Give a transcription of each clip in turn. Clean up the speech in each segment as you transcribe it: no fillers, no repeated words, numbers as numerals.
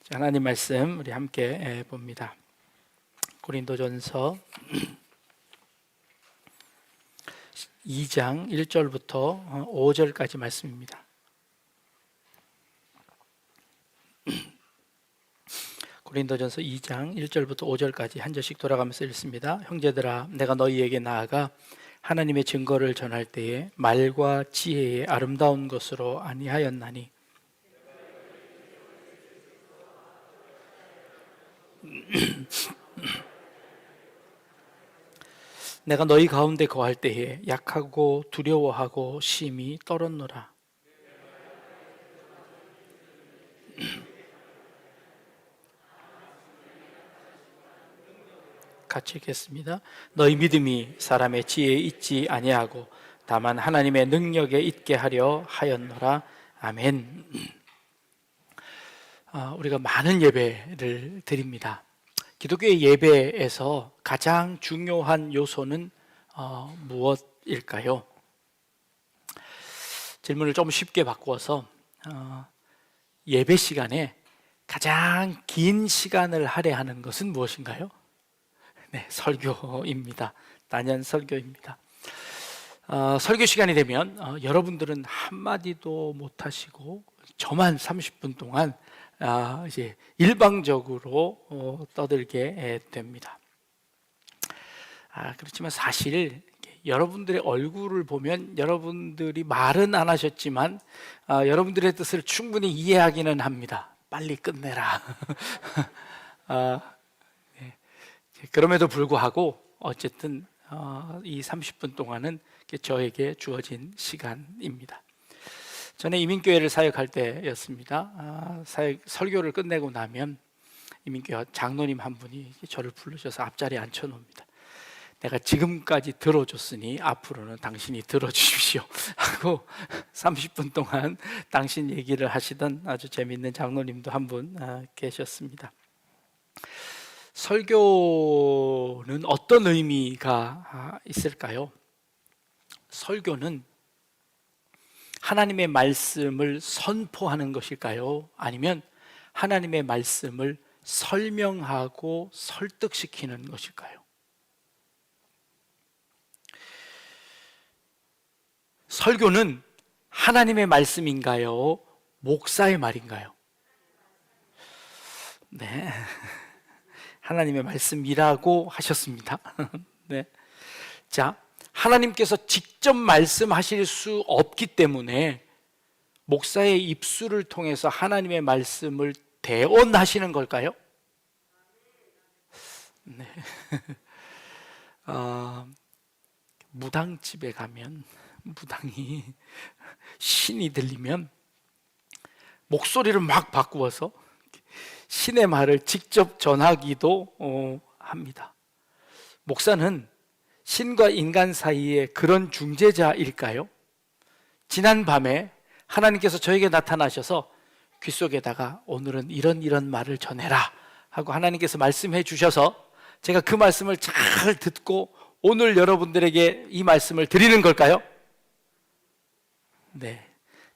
하나님 말씀 우리 함께 봅니다. 고린도전서 2장 1절부터 5절까지 말씀입니다. 고린도전서 2장 1절부터 5절까지 한 절씩 돌아가면서 읽습니다. 형제들아, 내가 너희에게 나아가 하나님의 증거를 전할 때에 말과 지혜의 아름다운 것으로 아니하였나니 내가 너희 가운데 거할 때에 약하고 두려워하고 심히 떨었노라. 같이 읽겠습니다. 너희 믿음이 사람의 지혜에 있지 아니하고 다만 하나님의 능력에 있게 하려 하였노라. 아멘. 우리가 많은 예배를 드립니다. 기독교의 예배에서 가장 중요한 요소는 무엇일까요? 질문을 좀 쉽게 바꾸어서 예배 시간에 가장 긴 시간을 할애하는 것은 무엇인가요? 네, 설교입니다. 단연 설교입니다. 설교 시간이 되면 여러분들은 한마디도 못하시고 저만 30분 동안 이제 일방적으로 떠들게 됩니다. 그렇지만 사실 여러분들의 얼굴을 보면 여러분들이 말은 안 하셨지만 여러분들의 뜻을 충분히 이해하기는 합니다. 빨리 끝내라. 네. 그럼에도 불구하고 어쨌든 이 30분 동안은 저에게 주어진 시간입니다. 전에 이민교회를 사역할 때였습니다. 설교를 끝내고 나면 이민교회 장로님 한 분이 저를 부르셔서 앞자리에 앉혀놓습니다. 내가 지금까지 들어줬으니 앞으로는 당신이 들어주십시오 하고 30분 동안 당신 얘기를 하시던 아주 재미있는 장로님도 한 분 계셨습니다. 설교는 어떤 의미가 있을까요? 설교는 하나님의 말씀을 선포하는 것일까요? 아니면 하나님의 말씀을 설명하고 설득시키는 것일까요? 설교는 하나님의 말씀인가요? 목사의 말인가요? 네, 하나님의 말씀이라고 하셨습니다. 네. 자, 하나님께서 직접 말씀하실 수 없기 때문에 목사의 입술을 통해서 하나님의 말씀을 대언하시는 걸까요? 네. 무당집에 가면 무당이 신이 들리면 목소리를 막 바꾸어서 신의 말을 직접 전하기도 합니다. 목사는 신과 인간 사이에 그런 중재자일까요? 지난 밤에 하나님께서 저에게 나타나셔서 귀 속에다가 오늘은 이런 말을 전해라 하고 하나님께서 말씀해 주셔서 제가 그 말씀을 잘 듣고 오늘 여러분들에게 이 말씀을 드리는 걸까요? 네,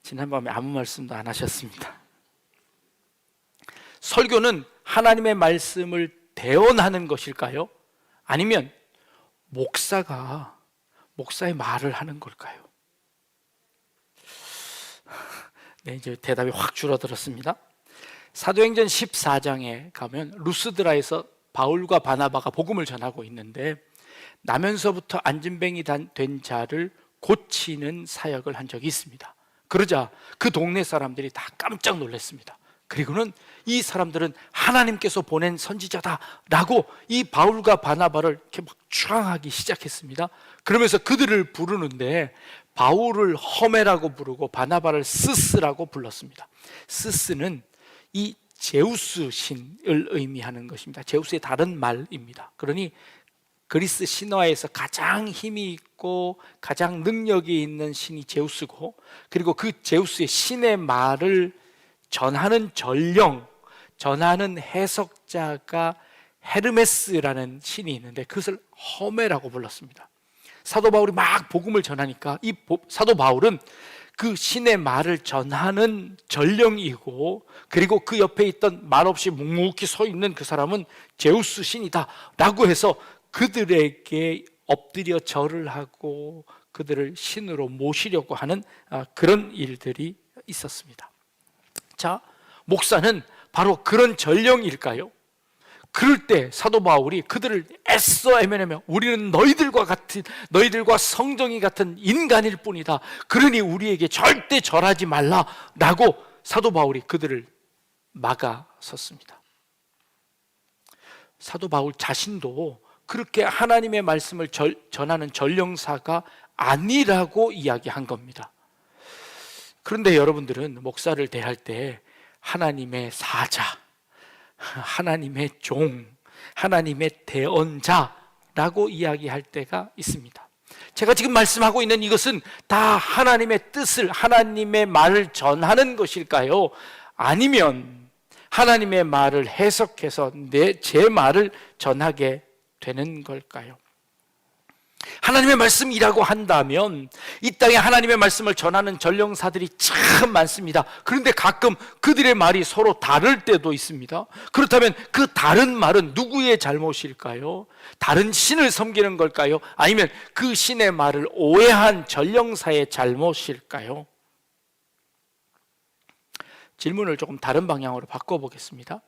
지난 밤에 아무 말씀도 안 하셨습니다. 설교는 하나님의 말씀을 대언하는 것일까요? 아니면 목사의 말을 하는 걸까요? 네, 이제 대답이 확 줄어들었습니다. 사도행전 14장에 가면 루스드라에서 바울과 바나바가 복음을 전하고 있는데 나면서부터 안진뱅이 된 자를 고치는 사역을 한 적이 있습니다. 그러자 그 동네 사람들이 다 깜짝 놀랐습니다. 그리고는 이 사람들은 하나님께서 보낸 선지자다라고 이 바울과 바나바를 이렇게 막 추앙하기 시작했습니다. 그러면서 그들을 부르는데 바울을 허메라고 부르고 바나바를 스스라고 불렀습니다. 스스는 이 제우스 신을 의미하는 것입니다. 제우스의 다른 말입니다. 그러니 그리스 신화에서 가장 힘이 있고 가장 능력이 있는 신이 제우스고, 그리고 그 제우스의 신의 말을 전하는 전령, 전하는 해석자가 헤르메스라는 신이 있는데 그것을 허메라고 불렀습니다. 사도 바울이 막 복음을 전하니까 이 사도 바울은 그 신의 말을 전하는 전령이고, 그리고 그 옆에 있던 말없이 묵묵히 서 있는 그 사람은 제우스 신이다 라고 해서 그들에게 엎드려 절을 하고 그들을 신으로 모시려고 하는 그런 일들이 있었습니다. 자, 목사는 바로 그런 전령일까요? 그럴 때 사도 바울이 그들을 애써 애면하며 우리는 너희들과 성정이 같은 인간일 뿐이다. 그러니 우리에게 절대 절하지 말라라고 사도 바울이 그들을 막아섰습니다. 사도 바울 자신도 그렇게 하나님의 말씀을 전하는 전령사가 아니라고 이야기한 겁니다. 그런데 여러분들은 목사를 대할 때 하나님의 사자, 하나님의 종, 하나님의 대언자라고 이야기할 때가 있습니다. 제가 지금 말씀하고 있는 이것은 다 하나님의 뜻을, 하나님의 말을 전하는 것일까요? 아니면 하나님의 말을 해석해서 제 말을 전하게 되는 걸까요? 하나님의 말씀이라고 한다면 이 땅에 하나님의 말씀을 전하는 전령사들이 참 많습니다. 그런데 가끔 그들의 말이 서로 다를 때도 있습니다. 그렇다면 그 다른 말은 누구의 잘못일까요? 다른 신을 섬기는 걸까요? 아니면 그 신의 말을 오해한 전령사의 잘못일까요? 질문을 조금 다른 방향으로 바꿔보겠습니다.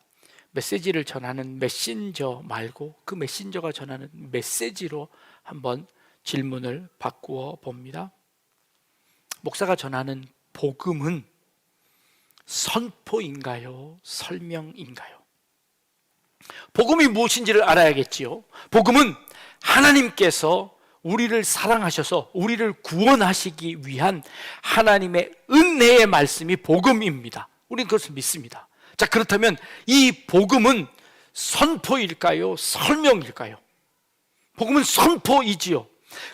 메시지를 전하는 메신저 말고 그 메신저가 전하는 메시지로 한번 질문을 바꾸어 봅니다. 목사가 전하는 복음은 선포인가요? 설명인가요? 복음이 무엇인지를 알아야겠지요. 복음은 하나님께서 우리를 사랑하셔서 우리를 구원하시기 위한 하나님의 은혜의 말씀이 복음입니다. 우리는 그것을 믿습니다. 자, 그렇다면 이 복음은 선포일까요? 설명일까요? 복음은 선포이지요.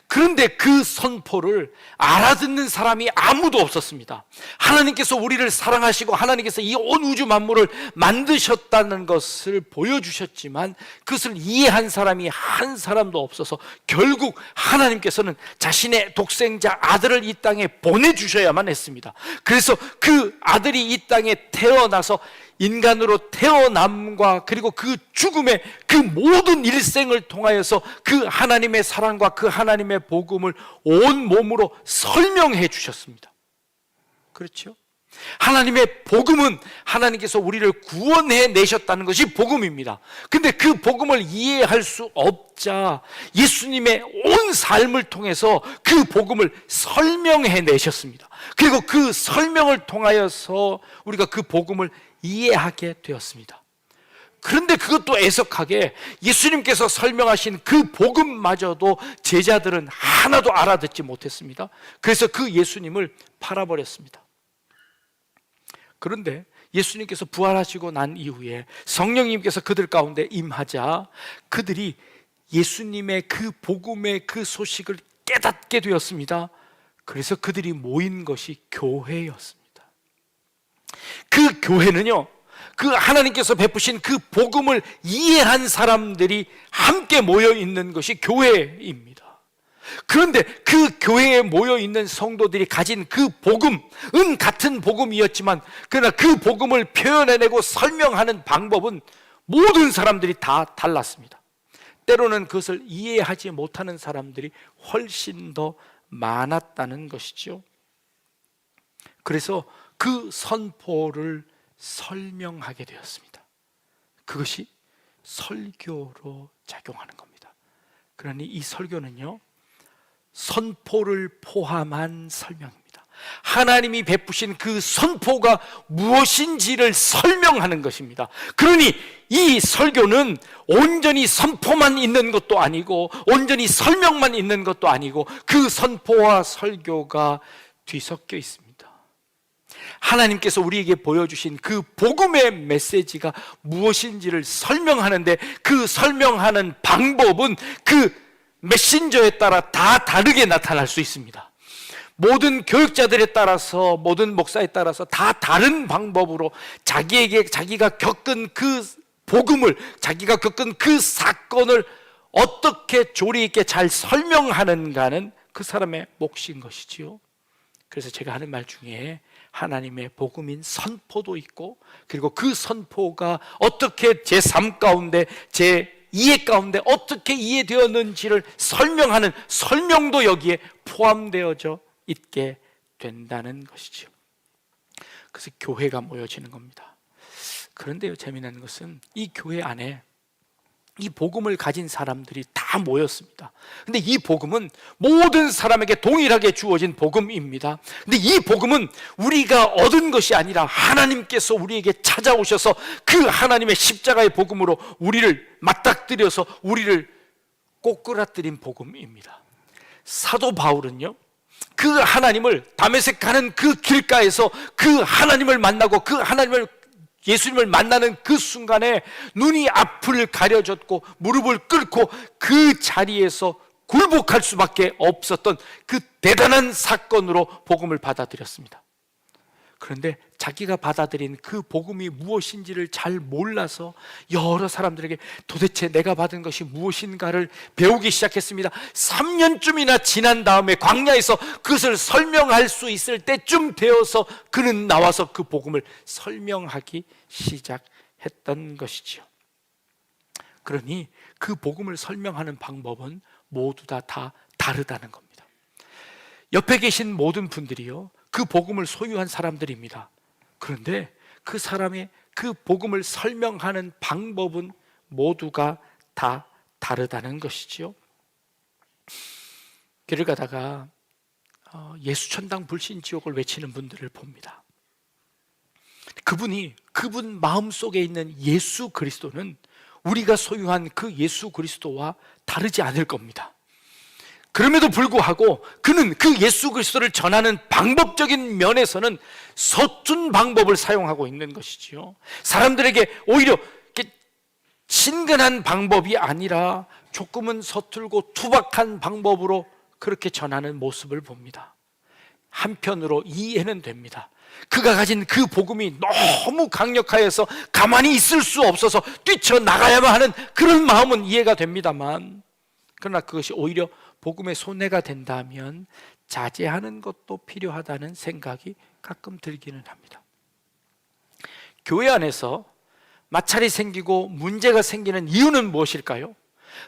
그런데 그 선포를 알아듣는 사람이 아무도 없었습니다. 하나님께서 우리를 사랑하시고 하나님께서 이 온 우주 만물을 만드셨다는 것을 보여주셨지만 그것을 이해한 사람이 한 사람도 없어서 결국 하나님께서는 자신의 독생자 아들을 이 땅에 보내주셔야만 했습니다. 그래서 그 아들이 이 땅에 태어나서 인간으로 태어남과 그리고 그 죽음의 그 모든 일생을 통하여서 그 하나님의 사랑과 그 하나님의 복음을 온 몸으로 설명해 주셨습니다. 그렇죠? 하나님의 복음은 하나님께서 우리를 구원해 내셨다는 것이 복음입니다. 근데 그 복음을 이해할 수 없자 예수님의 온 삶을 통해서 그 복음을 설명해 내셨습니다. 그리고 그 설명을 통하여서 우리가 그 복음을 이해하게 되었습니다. 그런데 그것도 애석하게 예수님께서 설명하신 그 복음마저도 제자들은 하나도 알아듣지 못했습니다. 그래서 그 예수님을 팔아버렸습니다. 그런데 예수님께서 부활하시고 난 이후에 성령님께서 그들 가운데 임하자 그들이 예수님의 그 복음의 그 소식을 깨닫게 되었습니다. 그래서 그들이 모인 것이 교회였습니다. 그 교회는요, 그 하나님께서 베푸신 그 복음을 이해한 사람들이 함께 모여 있는 것이 교회입니다. 그런데 그 교회에 모여 있는 성도들이 가진 그 복음은 같은 복음이었지만 그러나 그 복음을 표현해내고 설명하는 방법은 모든 사람들이 다 달랐습니다. 때로는 그것을 이해하지 못하는 사람들이 훨씬 더 많았다는 것이죠. 그래서 그 선포를 설명하게 되었습니다. 그것이 설교로 작용하는 겁니다. 그러니 이 설교는요, 선포를 포함한 설명입니다. 하나님이 베푸신 그 선포가 무엇인지를 설명하는 것입니다. 그러니 이 설교는 온전히 선포만 있는 것도 아니고 온전히 설명만 있는 것도 아니고 그 선포와 설교가 뒤섞여 있습니다. 하나님께서 우리에게 보여주신 그 복음의 메시지가 무엇인지를 설명하는데 그 설명하는 방법은 그 메신저에 따라 다 다르게 나타날 수 있습니다. 모든 교육자들에 따라서, 모든 목사에 따라서 다 다른 방법으로 자기가 겪은 그 복음을, 자기가 겪은 그 사건을 어떻게 조리 있게 잘 설명하는가는 그 사람의 몫인 것이지요. 그래서 제가 하는 말 중에 하나님의 복음인 선포도 있고, 그리고 그 선포가 어떻게 제 삶 가운데, 제 이해 가운데 어떻게 이해되었는지를 설명하는 설명도 여기에 포함되어져 있게 된다는 것이죠. 그래서 교회가 모여지는 겁니다. 그런데요, 재미난 것은 이 교회 안에 이 복음을 가진 사람들이 다 모였습니다. 근데 이 복음은 모든 사람에게 동일하게 주어진 복음입니다. 근데 이 복음은 우리가 얻은 것이 아니라 하나님께서 우리에게 찾아오셔서 그 하나님의 십자가의 복음으로 우리를 맞닥뜨려서 우리를 꼬꾸라뜨린 복음입니다. 사도 바울은요, 그 하나님을 다메섹 가는 그 길가에서 그 하나님을 만나고 그 하나님을, 예수님을 만나는 그 순간에 눈이 앞을 가려졌고 무릎을 꿇고 그 자리에서 굴복할 수밖에 없었던 그 대단한 사건으로 복음을 받아들였습니다. 그런데 자기가 받아들인 그 복음이 무엇인지를 잘 몰라서 여러 사람들에게 도대체 내가 받은 것이 무엇인가를 배우기 시작했습니다. 3년쯤이나 지난 다음에 광야에서 그것을 설명할 수 있을 때쯤 되어서 그는 나와서 그 복음을 설명하기 시작했던 것이지요. 그러니 그 복음을 설명하는 방법은 모두 다 다르다는 겁니다. 옆에 계신 모든 분들이요, 그 복음을 소유한 사람들입니다. 그런데 그 사람의 그 복음을 설명하는 방법은 모두가 다 다르다는 것이지요. 길을 가다가 예수천당 불신지옥을 외치는 분들을 봅니다. 그분 마음속에 있는 예수 그리스도는 우리가 소유한 그 예수 그리스도와 다르지 않을 겁니다. 그럼에도 불구하고 그는 그 예수 그리스도를 전하는 방법적인 면에서는 서툰 방법을 사용하고 있는 것이지요. 사람들에게 오히려 친근한 방법이 아니라 조금은 서툴고 투박한 방법으로 그렇게 전하는 모습을 봅니다. 한편으로 이해는 됩니다. 그가 가진 그 복음이 너무 강력하여서 가만히 있을 수 없어서 뛰쳐나가야만 하는 그런 마음은 이해가 됩니다만, 그러나 그것이 오히려 복음의 손해가 된다면 자제하는 것도 필요하다는 생각이 가끔 들기는 합니다. 교회 안에서 마찰이 생기고 문제가 생기는 이유는 무엇일까요?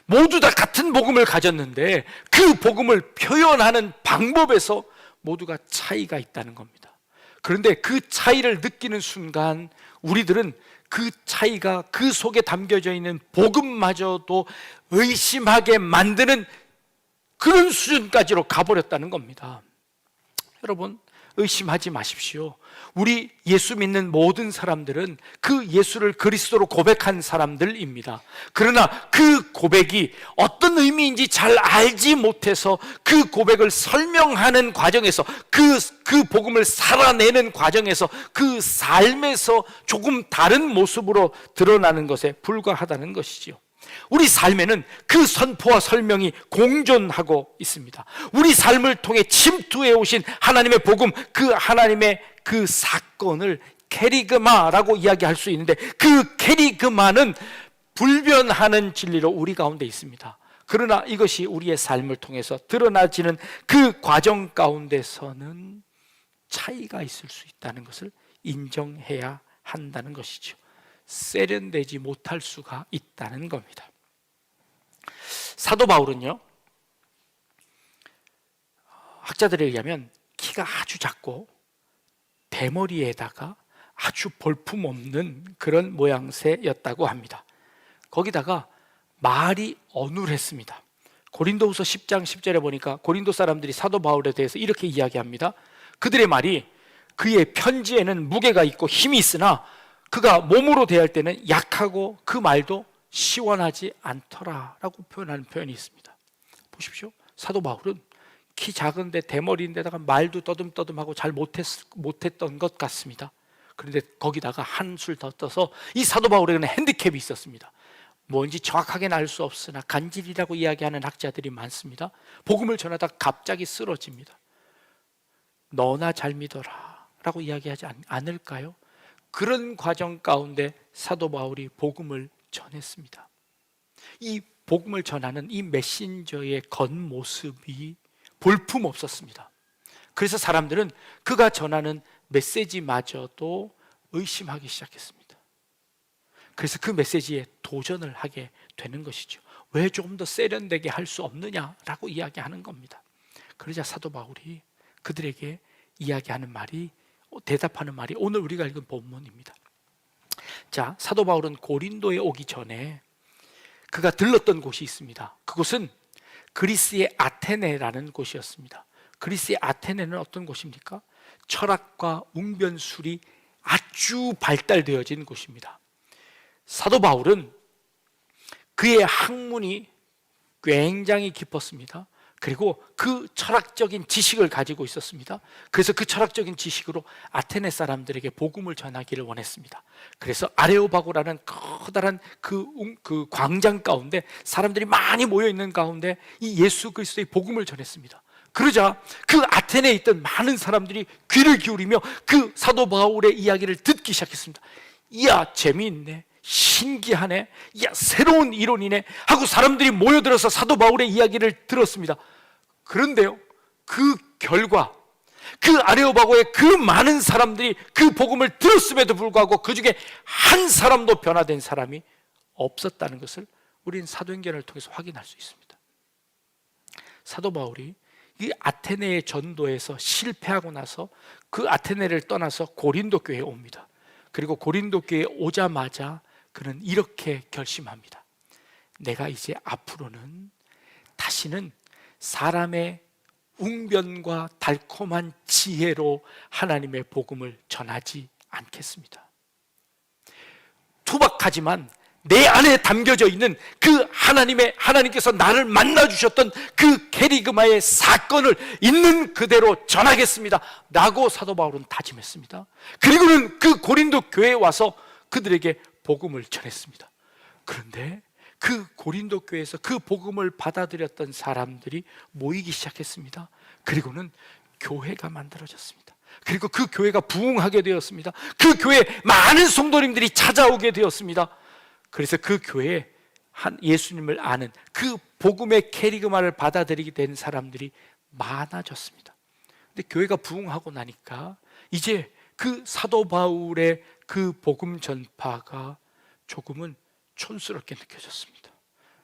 모두 다 같은 복음을 가졌는데 그 복음을 표현하는 방법에서 모두가 차이가 있다는 겁니다. 그런데 그 차이를 느끼는 순간 우리들은 그 차이가 그 속에 담겨져 있는 복음마저도 의심하게 만드는 그런 수준까지로 가버렸다는 겁니다. 여러분, 의심하지 마십시오. 우리 예수 믿는 모든 사람들은 그 예수를 그리스도로 고백한 사람들입니다. 그러나 그 고백이 어떤 의미인지 잘 알지 못해서 그 고백을 설명하는 과정에서, 그 복음을 살아내는 과정에서 그 삶에서 조금 다른 모습으로 드러나는 것에 불과하다는 것이지요. 우리 삶에는 그 선포와 설명이 공존하고 있습니다. 우리 삶을 통해 침투해 오신 하나님의 복음, 그 하나님의 그 사건을 캐리그마라고 이야기할 수 있는데, 그 캐리그마는 불변하는 진리로 우리 가운데 있습니다. 그러나 이것이 우리의 삶을 통해서 드러나지는 그 과정 가운데서는 차이가 있을 수 있다는 것을 인정해야 한다는 것이죠. 세련되지 못할 수가 있다는 겁니다. 사도 바울은요, 학자들에 의하면 키가 아주 작고 대머리에다가 아주 볼품없는 그런 모양새였다고 합니다. 거기다가 말이 어눌했습니다. 고린도후서 10장 10절에 보니까 고린도 사람들이 사도 바울에 대해서 이렇게 이야기합니다. 그들의 말이 그의 편지에는 무게가 있고 힘이 있으나 그가 몸으로 대할 때는 약하고 그 말도 시원하지 않더라 라고 표현하는 표현이 있습니다. 보십시오. 사도 바울은 키 작은데 대머리인데다가 말도 떠듬떠듬하고 잘 못했던 것 같습니다. 그런데 거기다가 한술 더 떠서 이 사도 바울에게는 핸디캡이 있었습니다. 뭔지 정확하게는 알 수 없으나 간질이라고 이야기하는 학자들이 많습니다. 복음을 전하다 갑자기 쓰러집니다. 너나 잘 믿어라 라고 이야기하지 않을까요? 그런 과정 가운데 사도 바울이 복음을 전했습니다. 이 복음을 전하는 이 메신저의 겉모습이 볼품 없었습니다. 그래서 사람들은 그가 전하는 메시지마저도 의심하기 시작했습니다. 그래서 그 메시지에 도전을 하게 되는 것이죠. 왜 조금 더 세련되게 할 수 없느냐라고 이야기하는 겁니다. 그러자 사도 바울이 그들에게 이야기하는 말이, 대답하는 말이 오늘 우리가 읽은 본문입니다. 자, 사도 바울은 고린도에 오기 전에 그가 들렀던 곳이 있습니다. 그곳은 그리스의 아테네라는 곳이었습니다. 그리스의 아테네는 어떤 곳입니까? 철학과 웅변술이 아주 발달되어진 곳입니다. 사도 바울은 그의 학문이 굉장히 깊었습니다. 그리고 그 철학적인 지식을 가지고 있었습니다. 그래서 그 철학적인 지식으로 아테네 사람들에게 복음을 전하기를 원했습니다. 그래서 아레오바고라는 커다란 그 광장 가운데 사람들이 많이 모여 있는 가운데 이 예수 그리스도의 복음을 전했습니다. 그러자 그 아테네에 있던 많은 사람들이 귀를 기울이며 그 사도 바울의 이야기를 듣기 시작했습니다. 이야, 재미있네, 신기하네, 이야, 새로운 이론이네 하고 사람들이 모여들어서 사도 바울의 이야기를 들었습니다. 그런데요, 그 결과 그 아레오바고의 그 많은 사람들이 그 복음을 들었음에도 불구하고 그 중에 한 사람도 변화된 사람이 없었다는 것을 우리는 사도행전을 통해서 확인할 수 있습니다. 사도 바울이 이 아테네의 전도에서 실패하고 나서 그 아테네를 떠나서 고린도 교회에 옵니다. 그리고 고린도 교회에 오자마자 그는 이렇게 결심합니다. 내가 이제 앞으로는 다시는 사람의 웅변과 달콤한 지혜로 하나님의 복음을 전하지 않겠습니다. 투박하지만 내 안에 담겨져 있는 그 하나님께서 나를 만나주셨던 그 게리그마의 사건을 있는 그대로 전하겠습니다 라고 사도 바울은 다짐했습니다. 그리고는 그 고린도 교회에 와서 그들에게 복음을 전했습니다. 그런데 그 고린도 교회에서 그 복음을 받아들였던 사람들이 모이기 시작했습니다. 그리고는 교회가 만들어졌습니다. 그리고 그 교회가 부흥하게 되었습니다. 그 교회에 많은 성도님들이 찾아오게 되었습니다. 그래서 그 교회에 예수님을 아는 그 복음의 캐리그마를 받아들이게 된 사람들이 많아졌습니다. 근데 교회가 부흥하고 나니까 이제 그 사도 바울의 그 복음 전파가 조금은 촌스럽게 느껴졌습니다.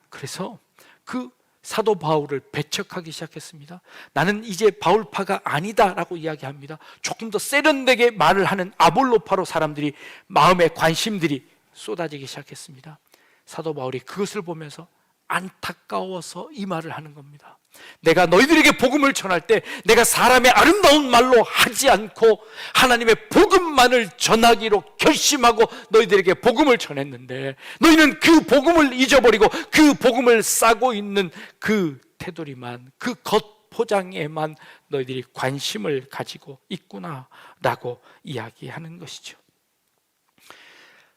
그래서 그 사도 바울을 배척하기 시작했습니다. 나는 이제 바울파가 아니다라고 이야기합니다. 조금 더 세련되게 말을 하는 아볼로파로 사람들이 마음의 관심들이 쏟아지기 시작했습니다. 사도 바울이 그것을 보면서 안타까워서 이 말을 하는 겁니다. 내가 너희들에게 복음을 전할 때 내가 사람의 아름다운 말로 하지 않고 하나님의 복음만을 전하기로 결심하고 너희들에게 복음을 전했는데 너희는 그 복음을 잊어버리고 그 복음을 싸고 있는 그 테두리만, 그 겉포장에만 너희들이 관심을 가지고 있구나라고 이야기하는 것이죠.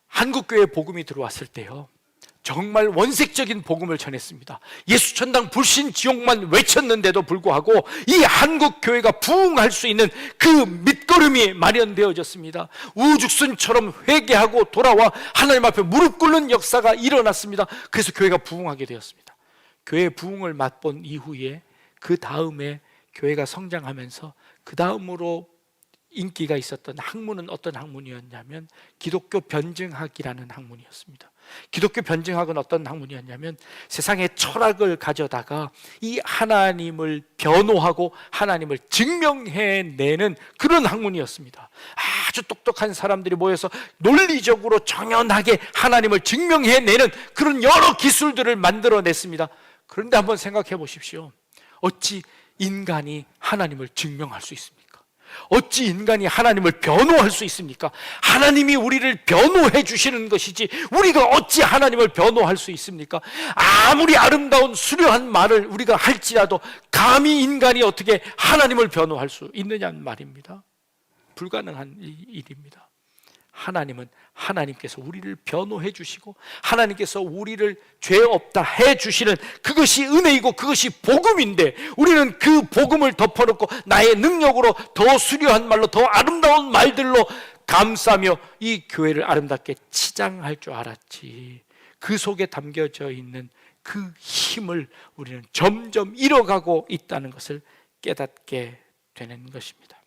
한국교회에 복음이 들어왔을 때요, 정말 원색적인 복음을 전했습니다. 예수 천당 불신 지옥만 외쳤는데도 불구하고 이 한국 교회가 부흥할 수 있는 그 밑거름이 마련되어졌습니다. 우죽순처럼 회개하고 돌아와 하나님 앞에 무릎 꿇는 역사가 일어났습니다. 그래서 교회가 부흥하게 되었습니다. 교회의 부흥을 맛본 이후에 그 다음에 교회가 성장하면서 그 다음으로 인기가 있었던 학문은 어떤 학문이었냐면 기독교 변증학이라는 학문이었습니다. 기독교 변증학은 어떤 학문이었냐면 세상의 철학을 가져다가 이 하나님을 변호하고 하나님을 증명해내는 그런 학문이었습니다. 아주 똑똑한 사람들이 모여서 논리적으로 정연하게 하나님을 증명해내는 그런 여러 기술들을 만들어냈습니다. 그런데 한번 생각해 보십시오. 어찌 인간이 하나님을 증명할 수 있습니까? 어찌 인간이 하나님을 변호할 수 있습니까? 하나님이 우리를 변호해 주시는 것이지 우리가 어찌 하나님을 변호할 수 있습니까? 아무리 아름다운 수려한 말을 우리가 할지라도 감히 인간이 어떻게 하나님을 변호할 수 있느냐는 말입니다. 불가능한 일입니다. 하나님은 하나님께서 우리를 변호해 주시고 하나님께서 우리를 죄 없다 해 주시는 그것이 은혜이고 그것이 복음인데 우리는 그 복음을 덮어놓고 나의 능력으로 더 수려한 말로 더 아름다운 말들로 감싸며 이 교회를 아름답게 치장할 줄 알았지, 그 속에 담겨져 있는 그 힘을 우리는 점점 잃어가고 있다는 것을 깨닫게 되는 것입니다.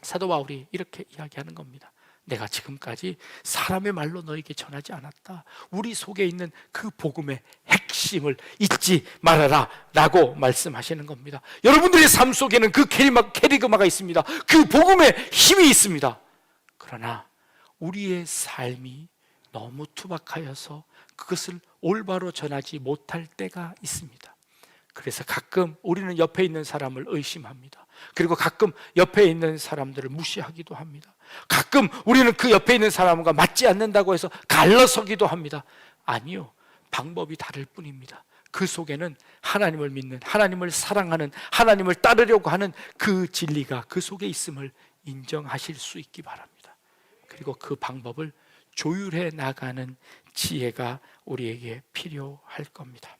사도 바울이 이렇게 이야기하는 겁니다. 내가 지금까지 사람의 말로 너에게 전하지 않았다. 우리 속에 있는 그 복음의 핵심을 잊지 말아라 라고 말씀하시는 겁니다. 여러분들의 삶 속에는 그 캐리그마가 있습니다. 그 복음의 힘이 있습니다. 그러나 우리의 삶이 너무 투박하여서 그것을 올바로 전하지 못할 때가 있습니다. 그래서 가끔 우리는 옆에 있는 사람을 의심합니다. 그리고 가끔 옆에 있는 사람들을 무시하기도 합니다. 가끔 우리는 그 옆에 있는 사람과 맞지 않는다고 해서 갈라서기도 합니다. 아니요, 방법이 다를 뿐입니다. 그 속에는 하나님을 믿는, 하나님을 사랑하는, 하나님을 따르려고 하는 그 진리가 그 속에 있음을 인정하실 수 있기 바랍니다. 그리고 그 방법을 조율해 나가는 지혜가 우리에게 필요할 겁니다.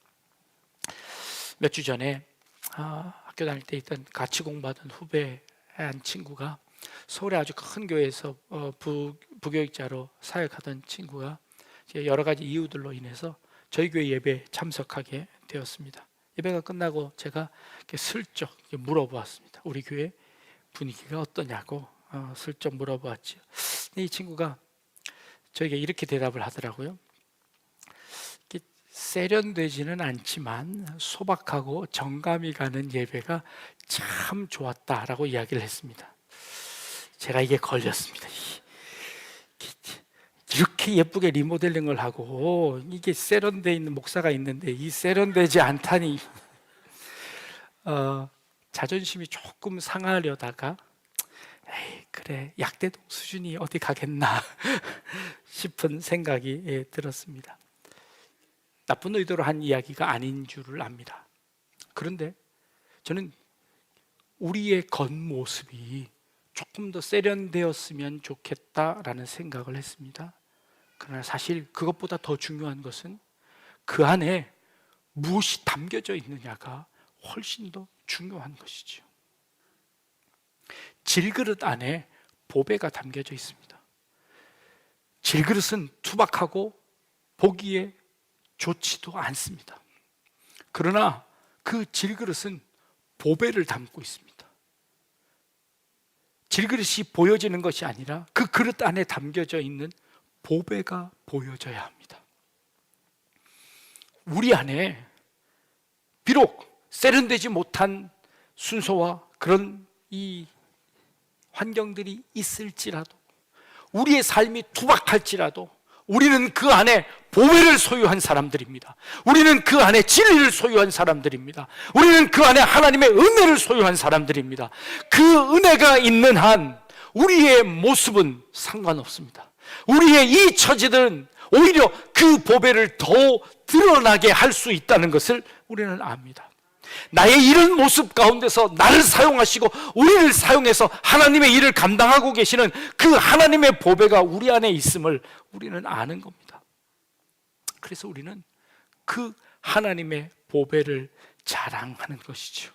몇 주 전에 학교 다닐 때 있던 같이 공부하던 후배 한 친구가 서울의 아주 큰 교회에서 부교육자로 사역하던 친구가 여러 가지 이유들로 인해서 저희 교회 예배에 참석하게 되었습니다. 예배가 끝나고 제가 슬쩍 물어보았습니다. 우리 교회 분위기가 어떠냐고 슬쩍 물어보았죠. 이 친구가 저에게 이렇게 대답을 하더라고요. 세련되지는 않지만 소박하고 정감이 가는 예배가 참 좋았다라고 이야기를 했습니다. 제가 이게 걸렸습니다. 이렇게 예쁘게 리모델링을 하고 이게 세련되어 있는 목사가 있는데 이 세련되지 않다니 자존심이 조금 상하려다가 에이, 그래 약대동 수준이 어디 가겠나 싶은 생각이 들었습니다. 나쁜 의도로 한 이야기가 아닌 줄을 압니다. 그런데 저는 우리의 겉모습이 조금 더 세련되었으면 좋겠다라는 생각을 했습니다. 그러나 사실 그것보다 더 중요한 것은 그 안에 무엇이 담겨져 있느냐가 훨씬 더 중요한 것이죠. 질그릇 안에 보배가 담겨져 있습니다. 질그릇은 투박하고 보기에 좋지도 않습니다. 그러나 그 질그릇은 보배를 담고 있습니다. 질그릇이 보여지는 것이 아니라 그 그릇 안에 담겨져 있는 보배가 보여져야 합니다. 우리 안에 비록 세련되지 못한 순서와 그런 이 환경들이 있을지라도, 우리의 삶이 투박할지라도 우리는 그 안에 보배를 소유한 사람들입니다. 우리는 그 안에 진리를 소유한 사람들입니다. 우리는 그 안에 하나님의 은혜를 소유한 사람들입니다. 그 은혜가 있는 한 우리의 모습은 상관없습니다. 우리의 이 처지들은 오히려 그 보배를 더 드러나게 할 수 있다는 것을 우리는 압니다. 나의 이런 모습 가운데서 나를 사용하시고 우리를 사용해서 하나님의 일을 감당하고 계시는 그 하나님의 보배가 우리 안에 있음을 우리는 아는 겁니다. 그래서 우리는 그 하나님의 보배를 자랑하는 것이죠.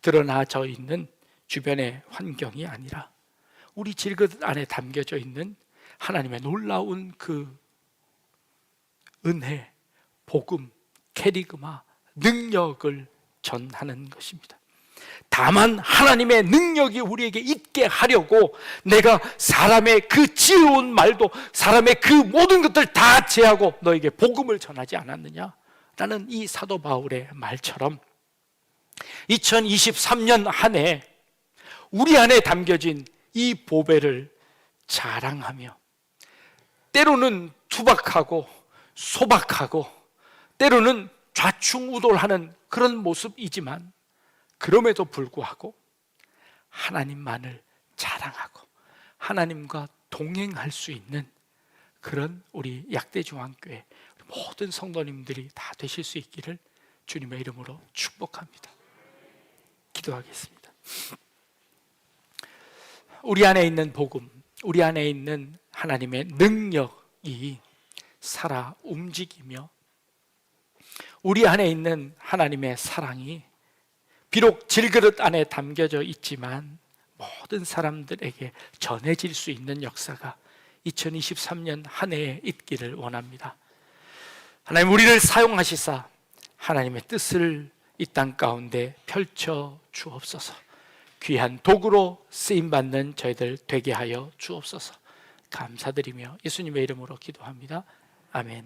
드러나져 있는 주변의 환경이 아니라 우리 질그릇 안에 담겨져 있는 하나님의 놀라운 그 은혜, 복음, 캐리그마, 능력을 전하는 것입니다. 다만 하나님의 능력이 우리에게 있게 하려고 내가 사람의 그 지혜로운 말도, 사람의 그 모든 것들 다 제하고 너에게 복음을 전하지 않았느냐? 라는 이 사도 바울의 말처럼 2023년 한 해 우리 안에 담겨진 이 보배를 자랑하며, 때로는 투박하고 소박하고 때로는 좌충우돌하는 그런 모습이지만 그럼에도 불구하고 하나님만을 자랑하고 하나님과 동행할 수 있는 그런 우리 약대중앙교회 모든 성도님들이 다 되실 수 있기를 주님의 이름으로 축복합니다. 기도하겠습니다. 우리 안에 있는 복음, 우리 안에 있는 하나님의 능력이 살아 움직이며 우리 안에 있는 하나님의 사랑이 비록 질그릇 안에 담겨져 있지만 모든 사람들에게 전해질 수 있는 역사가 2023년 한 해에 있기를 원합니다. 하나님, 우리를 사용하시사 하나님의 뜻을 이 땅 가운데 펼쳐 주옵소서. 귀한 도구로 쓰임받는 저희들 되게 하여 주옵소서. 감사드리며 예수님의 이름으로 기도합니다. 아멘.